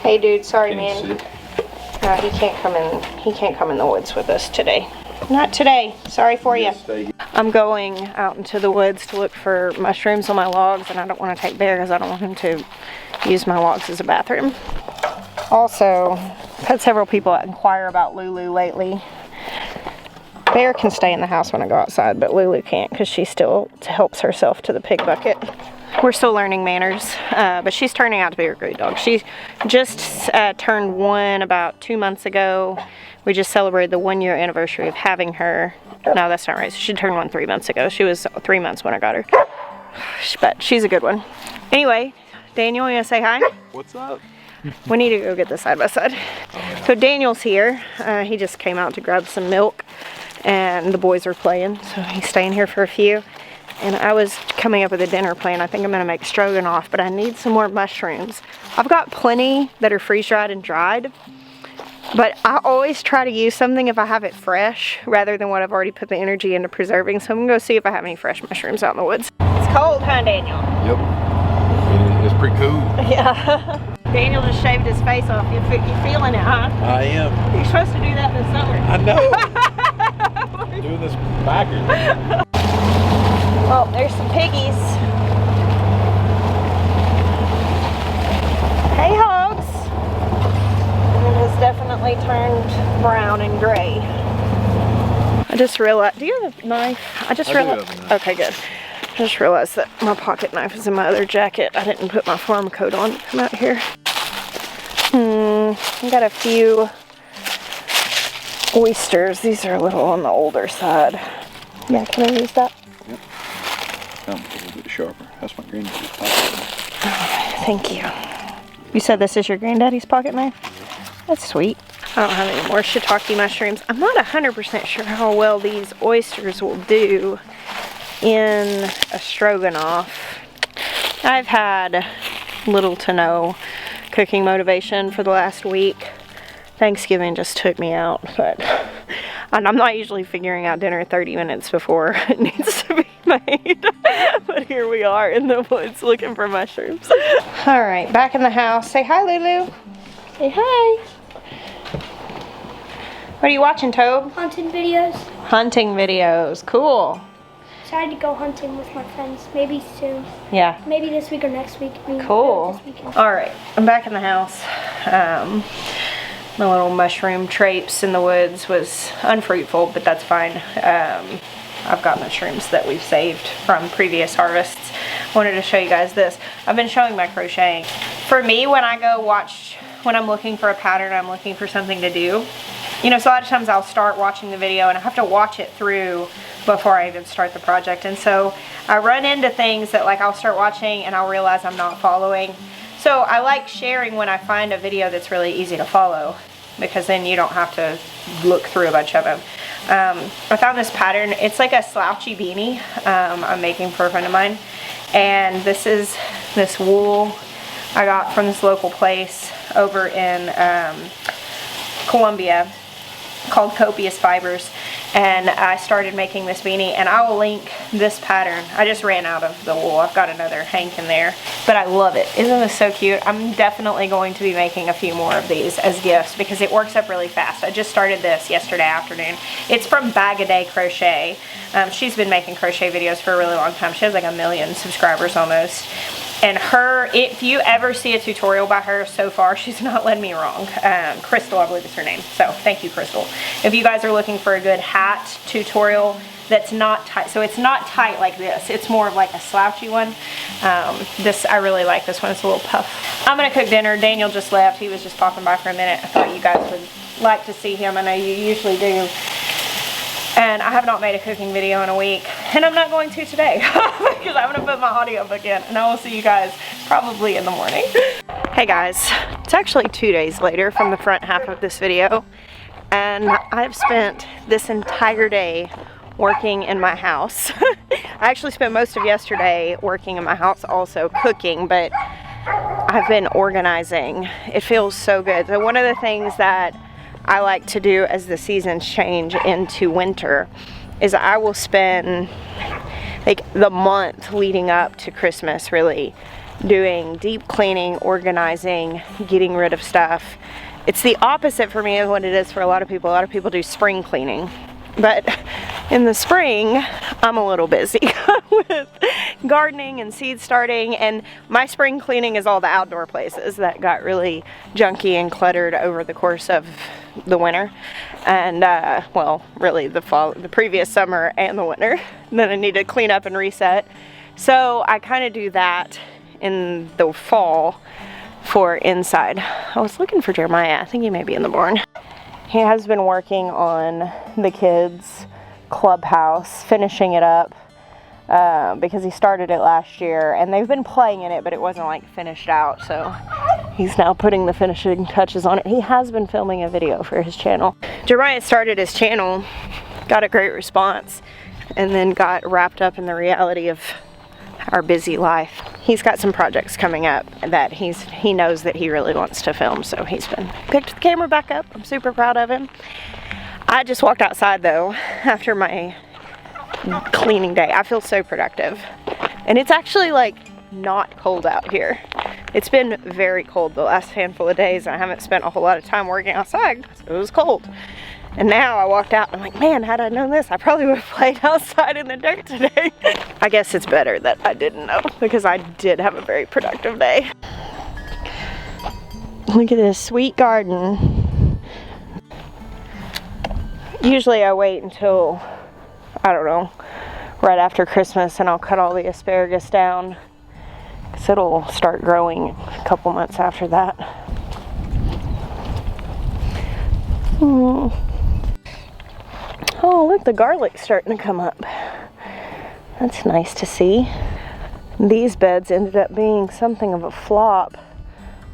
Hey dude, sorry man. No, he can't come in. He can't come in the woods with us today. Not today. Sorry for you. I'm going out into the woods to look for mushrooms on my logs, and I don't want to take Bear because I don't want him to use my logs as a bathroom. Also, I've had several people inquire about Lulu lately. Bear can stay in the house when I go outside, but Lulu can't because she still helps herself to the pig bucket. We're still learning manners, but she's turning out to be a great dog. She just turned 1 about 2 months ago. We just celebrated the 1 year anniversary of having her. No, that's not right. She turned 1 3 months ago. She was 3 months when I got her. But she's a good one. Anyway, Daniel, you want to say hi? What's up? We need to go get the side by side. So Daniel's here. He just came out to grab some milk, and the boys are playing, so he's staying here for a few. And I was coming up with a dinner plan. I think I'm gonna make stroganoff, but I need some more mushrooms. I've got plenty that are freeze-dried and dried, but I always try to use something if I have it fresh rather than what I've already put the energy into preserving. So I'm gonna go see if I have any fresh mushrooms out in the woods. It's cold, huh, Daniel? Yep. It's pretty cool. Yeah. Daniel just shaved his face off. You feeling it, huh? I am. You're supposed to do that in the summer. I know. Doing this backwards. Oh, there's some piggies. Hey, hogs. It has definitely turned brown and gray. I just realized, do you have a knife? I do have a knife. Okay, good. I just realized that my pocket knife is in my other jacket. I didn't put my farm coat on to come out here. I got a few oysters. These are a little on the older side. Yeah, can I use that? Yep. A little bit sharper. That's my granddaddy's pocket knife. Thank you. You said this is your granddaddy's pocket knife? That's sweet. I don't have any more shiitake mushrooms. I'm not 100% sure how well these oysters will do in a stroganoff. I've had little to no cooking motivation for the last week. Thanksgiving just took me out, but and I'm not usually figuring out dinner 30 minutes before it needs to be made. But here we are in the woods looking for mushrooms. All right, back in the house. Say hi, Lulu. Say hi. What are you watching, Tobe? Hunting videos. Hunting videos. Cool. Decided to go hunting with my friends. Maybe soon. Yeah. Maybe this week or next week. Cool. All right, I'm back in the house. My little mushroom traipse in the woods was unfruitful, but that's fine. I've got mushrooms that we've saved from previous harvests. Wanted to show you guys this. I've been showing my crocheting. For me, when I go watch, when I'm looking for a pattern, I'm looking for something to do. You know, so a lot of times I'll start watching the video and I have to watch it through before I even start the project. And so I run into things that like I'll start watching and I'll realize I'm not following. So I like sharing when I find a video that's really easy to follow, because then you don't have to look through a bunch of them. I found this pattern. It's like a slouchy beanie I'm making for a friend of mine. And this is this wool I got from this local place over in Columbia called Copious Fibers. And I started making this beanie, and I will link this pattern. I just ran out of the wool. I've got another hank in there, but I love it. Isn't this so cute? I'm definitely going to be making a few more of these as gifts because it works up really fast. I just started this yesterday afternoon. It's from Bag a Day Crochet. She's been making crochet videos for a really long time. She has like 1 million subscribers almost. And her, if you ever see a tutorial by her so far, she's not led me wrong. Crystal, I believe is her name. So thank you, Crystal. If you guys are looking for a good hat tutorial that's not tight, so it's not tight like this, it's more of like a slouchy one. I really like this one. It's a little puff. I'm gonna cook dinner. Daniel just left. He was just popping by for a minute. I thought you guys would like to see him. I know you usually do. And I have not made a cooking video in a week, and I'm not going to today because I'm gonna put my audiobook in, and I will see you guys probably in the morning. Hey guys, it's actually 2 days later from the front half of this video, and I've spent this entire day working in my house. I actually spent most of yesterday working in my house also cooking, but I've been organizing. It feels so good. So one of the things that I like to do as the seasons change into winter is I will spend like the month leading up to Christmas really doing deep cleaning, organizing, getting rid of stuff. It's the opposite for me of what it is for a lot of people. A lot of people do spring cleaning. But in the spring, I'm a little busy with gardening and seed starting, and my spring cleaning is all the outdoor places that got really junky and cluttered over the course of the winter. And well, really the previous summer and the winter. And then I need to clean up and reset. So I kind of do that in the fall for inside. I was looking for Jeremiah. I think he may be in the barn. He has been working on the kids' clubhouse, finishing it up because he started it last year, and they've been playing in it, but it wasn't like finished out, so he's now putting the finishing touches on it. He has been filming a video for his channel. Jeremiah started his channel, got a great response, and then got wrapped up in the reality of our busy life. He's got some projects coming up that he knows that he really wants to film, so he's picked the camera back up. I'm super proud of him. I just walked outside though after my cleaning day. I feel so productive, and it's actually like not cold out here. It's been very cold the last handful of days, and I haven't spent a whole lot of time working outside, so it was cold. And now I walked out and I'm like, man, had I known this, I probably would have played outside in the dirt today. I guess it's better that I didn't know, because I did have a very productive day. Look at this sweet garden. Usually I wait until, I don't know, right after Christmas, and I'll cut all the asparagus down, because it'll start growing a couple months after that. Oh, look, the garlic's starting to come up. That's nice to see. These beds ended up being something of a flop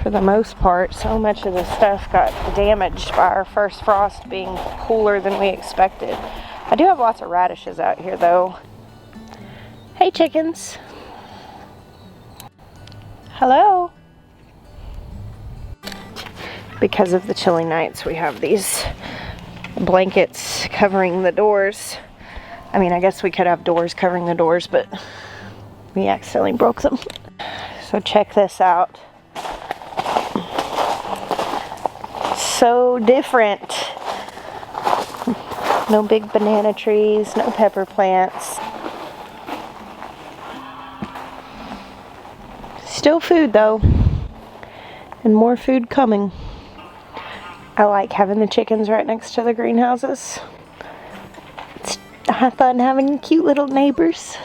for the most part. So much of the stuff got damaged by our first frost being cooler than we expected. I do have lots of radishes out here though. Hey chickens. Hello. Because of the chilly nights, we have these blankets covering the doors. I mean, I guess we could have doors covering the doors, but we accidentally broke them. So check this out. So different. No big banana trees, no pepper plants. Still food though, and more food coming. I like having the chickens right next to the greenhouses. It's fun having cute little neighbors.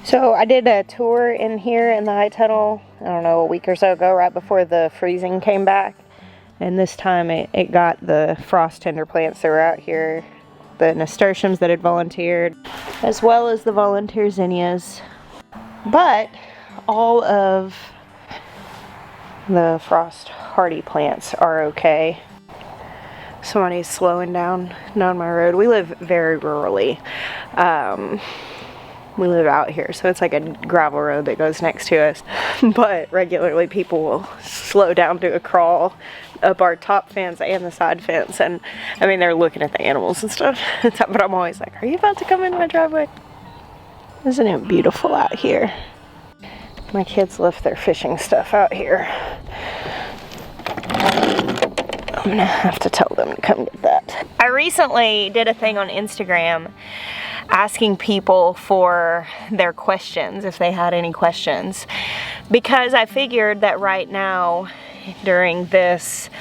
So I did a tour in here in the high tunnel, I don't know, a week or so ago, right before the freezing came back. And this time it got the frost tender plants that were out here, the nasturtiums that had volunteered, as well as the volunteer zinnias. But all of the frost hardy plants are okay. Somebody's slowing down my road. We live very rurally. We live out here, so it's like a gravel road that goes next to us. But regularly people will slow down to a crawl up our top fence and the side fence. And I mean, they're looking at the animals and stuff. But I'm always like, are you about to come in my driveway? Isn't it beautiful out here? My kids left their fishing stuff out here. I'm gonna have to tell them to come get that. I recently did a thing on Instagram asking people for their questions, if they had any questions, because I figured that right now, during this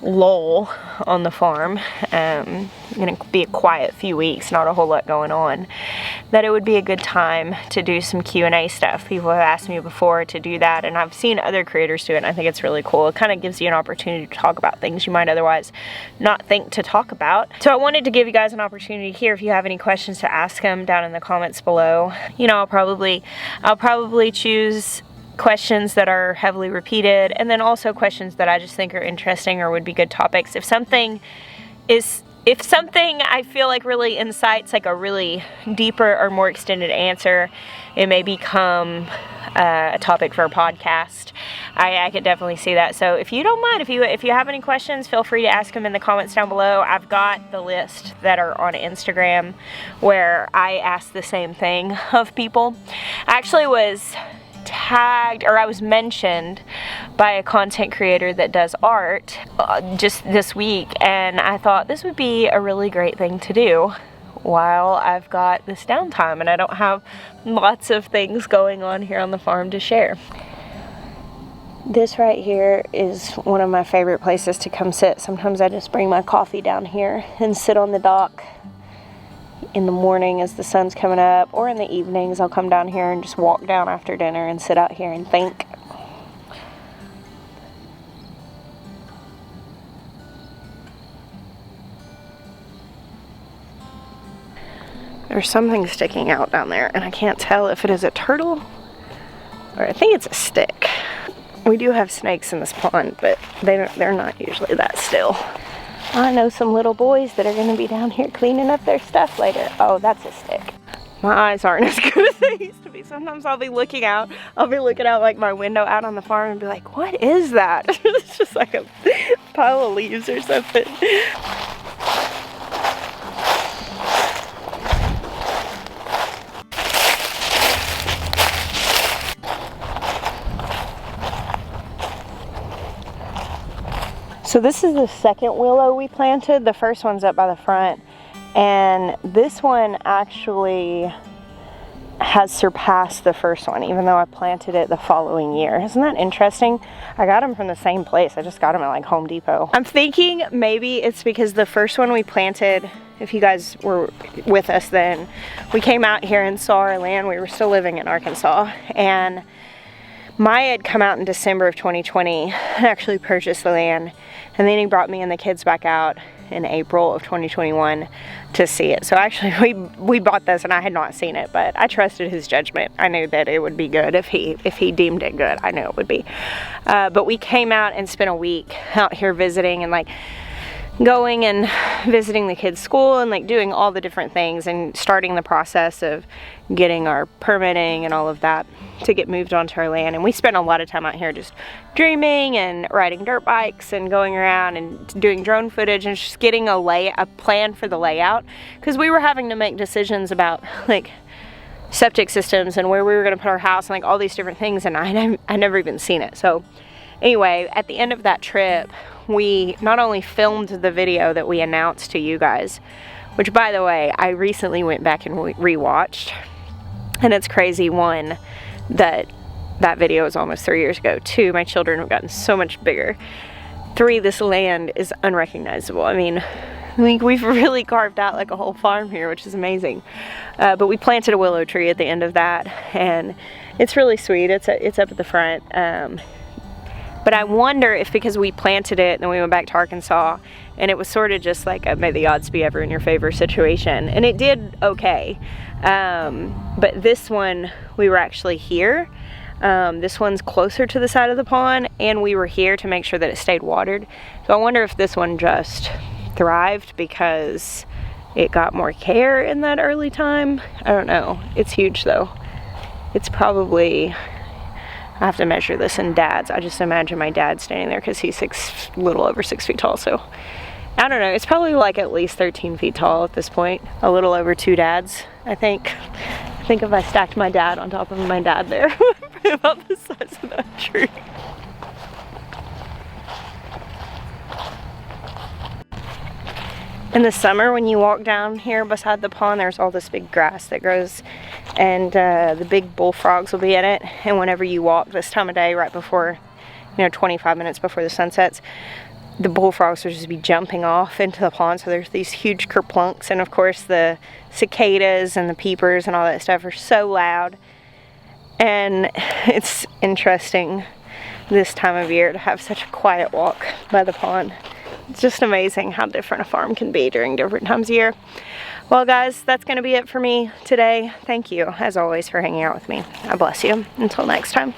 lull on the farm, gonna be a quiet few weeks, not a whole lot going on, that it would be a good time to do some Q&A stuff. People have asked me before to do that, and I've seen other creators do it, and I think it's really cool. It kind of gives you an opportunity to talk about things you might otherwise not think to talk about. So I wanted to give you guys an opportunity here. If you have any questions, to ask them down in the comments below. You know, I'll probably choose questions that are heavily repeated, and then also questions that I just think are interesting or would be good topics. If something is If something I feel like really incites like a really deeper or more extended answer, it may become a topic for a podcast. I could definitely see that. So if you don't mind, if you have any questions, feel free to ask them in the comments down below. I've got the list that are on Instagram where I ask the same thing of people. I actually was tagged, or I was mentioned by a content creator that does art just this week, and I thought this would be a really great thing to do while I've got this downtime and I don't have lots of things going on here on the farm to share. This right here is one of my favorite places to come sit. Sometimes I just bring my coffee down here and sit on the dock in the morning as the sun's coming up, or in the evenings I'll come down here and just walk down after dinner and sit out here and think. There's something sticking out down there and I can't tell if it is a turtle or I think it's a stick. We do have snakes in this pond, but they're not usually that still. I know some little boys that are going to be down here cleaning up their stuff later. Oh, that's a stick. My eyes aren't as good as they used to be. Sometimes I'll be looking out like my window out on the farm and be like, what is that? It's just like a pile of leaves or something. So this is the second willow we planted. The first one's up by the front, and this one actually has surpassed the first one, even though I planted it the following year. Isn't that interesting? I got them from the same place. I just got them at like Home Depot. I'm thinking maybe it's because the first one we planted, if you guys were with us then, we came out here and saw our land. We were still living in Arkansas, and Maya had come out in December of 2020 and actually purchased the land, and then he brought me and the kids back out in April of 2021 to see it. So actually we bought this and I had not seen it, but I trusted his judgment. I knew that it would be good if he deemed it good. I knew it would be. But we came out and spent a week out here visiting and like going and visiting the kids' school and like doing all the different things and starting the process of getting our permitting and all of that to get moved onto our land. And we spent a lot of time out here just dreaming and riding dirt bikes and going around and doing drone footage and just getting a plan for the layout, because we were having to make decisions about like septic systems and where we were going to put our house and like all these different things, and I never even seen it. So anyway, at the end of that trip, we not only filmed the video that we announced to you guys, which by the way, I recently went back and rewatched, and it's crazy. One, that video was almost 3 years ago. Two, my children have gotten so much bigger. Three, this land is unrecognizable. I mean, we've really carved out like a whole farm here, which is amazing. But we planted a willow tree at the end of that, and it's really sweet. It's up at the front. But I wonder if because we planted it and then we went back to Arkansas and it was sort of just like a may the odds be ever in your favor situation, and it did okay. But this one, we were actually here. This one's closer to the side of the pond, and we were here to make sure that it stayed watered. So I wonder if this one just thrived because it got more care in that early time. I don't know. It's huge though. It's probably, I have to measure this in dads. I just imagine my dad standing there because he's a little over 6 feet tall. So I don't know. It's probably like at least 13 feet tall at this point. A little over 2 dads, I think. I think if I stacked my dad on top of my dad there, probably about the size of that tree. In the summer, when you walk down here beside the pond, there's all this big grass that grows, and the big bullfrogs will be in it. And whenever you walk this time of day, right before, 25 minutes before the sun sets, the bullfrogs will just be jumping off into the pond. So there's these huge kerplunks, and of course the cicadas and the peepers and all that stuff are so loud. And it's interesting this time of year to have such a quiet walk by the pond. It's just amazing how different a farm can be during different times of year. Well guys, that's going to be it for me today. Thank you, as always, for hanging out with me. I bless you. Until next time.